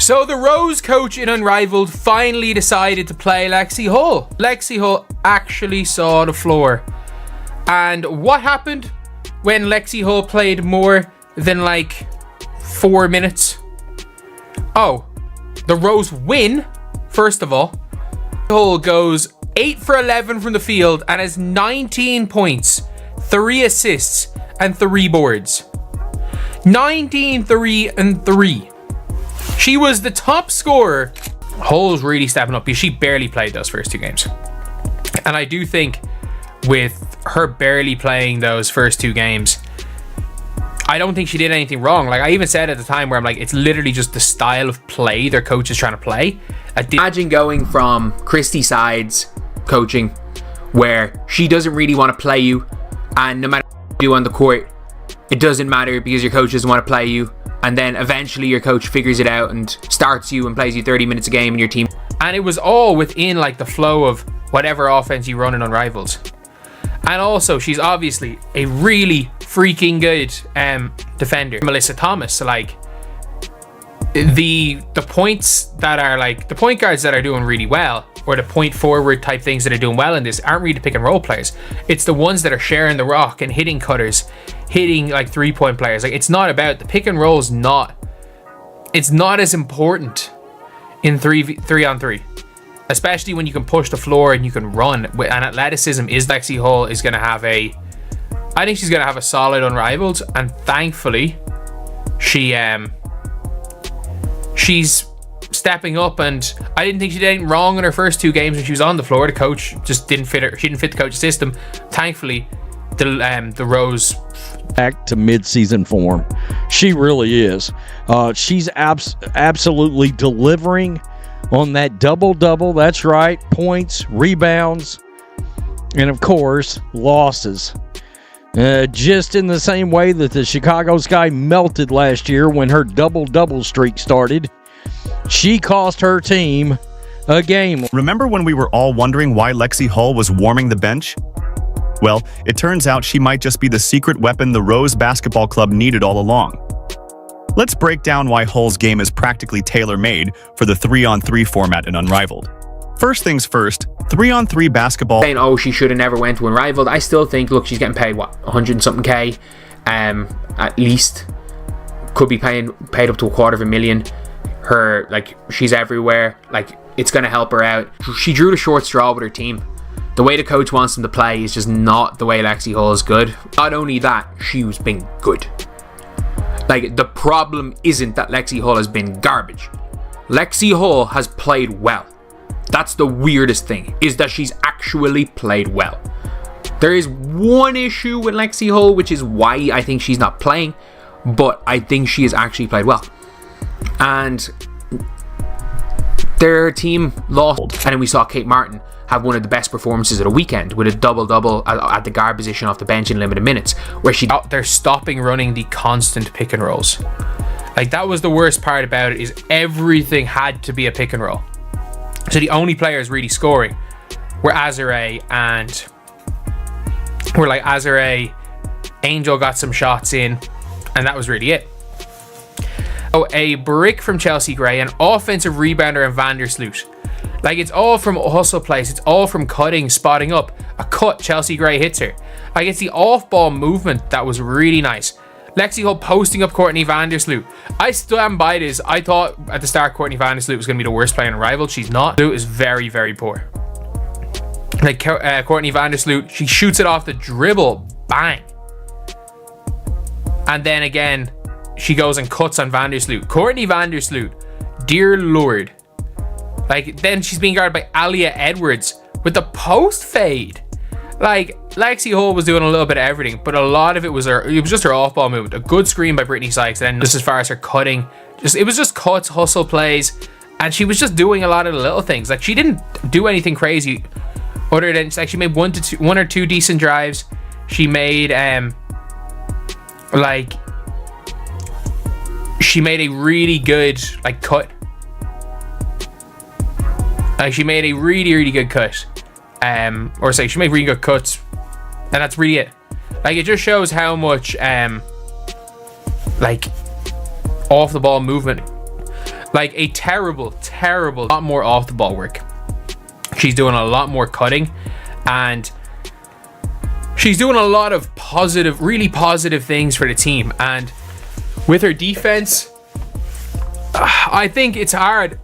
So the Rose coach in Unrivaled finally decided to play Lexie Hull. Lexie Hull actually saw the floor. And what happened when Lexie Hull played more than like 4 minutes? Oh, the Rose win, first of all. Hull goes 8 for 11 from the field and has 19 points, 3 assists, and 3 boards. 19, 3, and 3. She was the top scorer. Hull's really stepping up because she barely played those first 2 games. And I do think with her barely playing those first 2 games, I don't think she did anything wrong. Like I even said at the time where I'm like, it's literally just the style of play their coach is trying to play. Imagine going from Christy Sides coaching where she doesn't really want to play you, and no matter what you do on the court, it doesn't matter because your coach doesn't want to play you, and then eventually your coach figures it out and starts you and plays you 30 minutes a game in your team. And it was all within like the flow of whatever offense you run in Unrivaled. And also, she's obviously a really freaking good defender. Melissa Thomas, so like the points that are like the point guards that are doing really well, or the point forward type things that are doing well in this, aren't really pick and roll players. It's the ones that are sharing the rock and hitting cutters, hitting like 3-point players. Like it's not about the pick and roll. It's not as important in 3-on-3. Especially when you can push the floor and you can run. And athleticism is Lexie Hull is going to have I think she's going to have a solid Unrivaled. And thankfully, she's stepping up. And I didn't think she did anything wrong in her first 2 games when she was on the floor. The coach just didn't fit her. She didn't fit the coach's system. Thankfully, the Rose back to mid-season form. She really is. She's absolutely delivering on that double-double. That's right. Points, rebounds, and of course, losses. Just in the same way that the Chicago Sky melted last year when her double-double streak started, she cost her team a game. Remember when we were all wondering why Lexie Hull was warming the bench? Well, it turns out she might just be the secret weapon the Rose Basketball Club needed all along. Let's break down why Hull's game is practically tailor-made for the 3-on-3 format in Unrivaled. First things first, 3-on-3 basketball. Saying, oh, she should have never went to Unrivaled. I still think, look, she's getting paid, what, 100 and something K? At least. Could be paid up to $250,000. Like, she's everywhere. Like, it's going to help her out. She drew the short straw with her team. The way the coach wants them to play is just not the way Lexie Hull is good. Not only that, she's been good. Like, the problem isn't that Lexie Hull has been garbage. Lexie Hull has played well. That's the weirdest thing, is that she's actually played well. There is one issue with Lexie Hull, which is why I think she's not playing, but I think she has actually played well. And their team lost, and then we saw Kate Martin have one of the best performances of the weekend with a double-double at the guard position off the bench in limited minutes, where they're stopping running the constant pick and rolls. Like, that was the worst part about it, is everything had to be a pick and roll. So the only players really scoring were Azare Angel got some shots in, and that was really it. Oh, a brick from Chelsea Gray, an offensive rebounder and Vandersloot. Like, it's all from hustle plays. It's all from cutting, spotting up. A cut, Chelsea Gray hits her. Like, it's the off-ball movement that was really nice. Lexie Hull posting up Courtney Vandersloot. I stand by this. I thought at the start Courtney Vandersloot was going to be the worst player in Unrivaled. She's not. Vandersloot is very, very poor. Like, Courtney Vandersloot, she shoots it off the dribble. Bang. And then again, she goes and cuts on Vandersloot. Courtney Vandersloot, dear Lord. Like, then she's being guarded by Alia Edwards with the post fade. Like, Lexie Hull was doing a little bit of everything, but a lot of it was just her off-ball movement. A good screen by Brittany Sykes, and then just as far as her cutting, it was just cuts, hustle plays, and she was just doing a lot of the little things. Like, she didn't do anything crazy other than, like, she made one or two decent drives. She made she made a really good cut. Like, she made a really, really good cut. She made really good cuts. And that's really it. Like, it just shows how much off the ball movement. Like a terrible, lot more off the ball work. She's doing a lot more cutting, and she's doing a lot of positive, really positive things for the team. And with her defense, I think it's hard.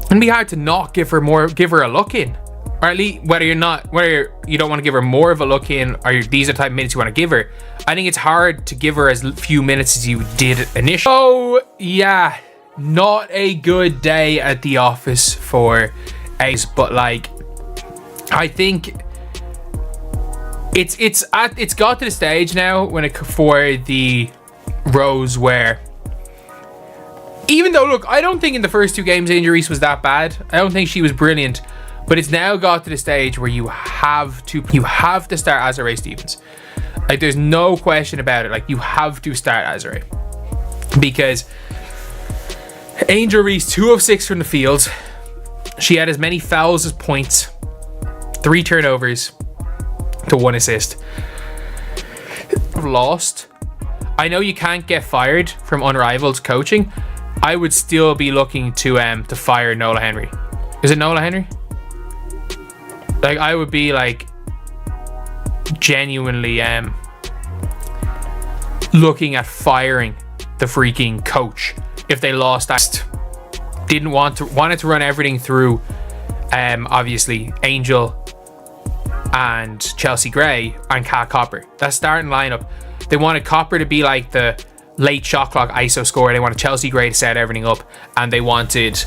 It'd be hard to not give her a look in. Or at least whether you don't want to give her more of a look in, or these are the type of minutes you want to give her. I think it's hard to give her as few minutes as you did initially. Oh yeah, not a good day at the office for Ace, but like, I think it's got to the stage now for the Rose where, even though, look, I don't think in the first 2 games Angel Reese was that bad. I don't think she was brilliant. But it's now got to the stage where you have to start Azurá Stevens. Like, there's no question about it. Like, you have to start Azurá. Because Angel Reese, 2 of 6 from the field. She had as many fouls as points. 3 turnovers to 1 assist. Lost. I know you can't get fired from Unrivaled coaching. I would still be looking to fire Nola Henry. Is it Nola Henry? Like, I would be like genuinely looking at firing the freaking coach if they lost that. Wanted to run everything through obviously Angel and Chelsea Gray and Kat Copper. That starting lineup, they wanted Copper to be like the late shot clock ISO scorer. They wanted Chelsea Gray to set everything up, and they wanted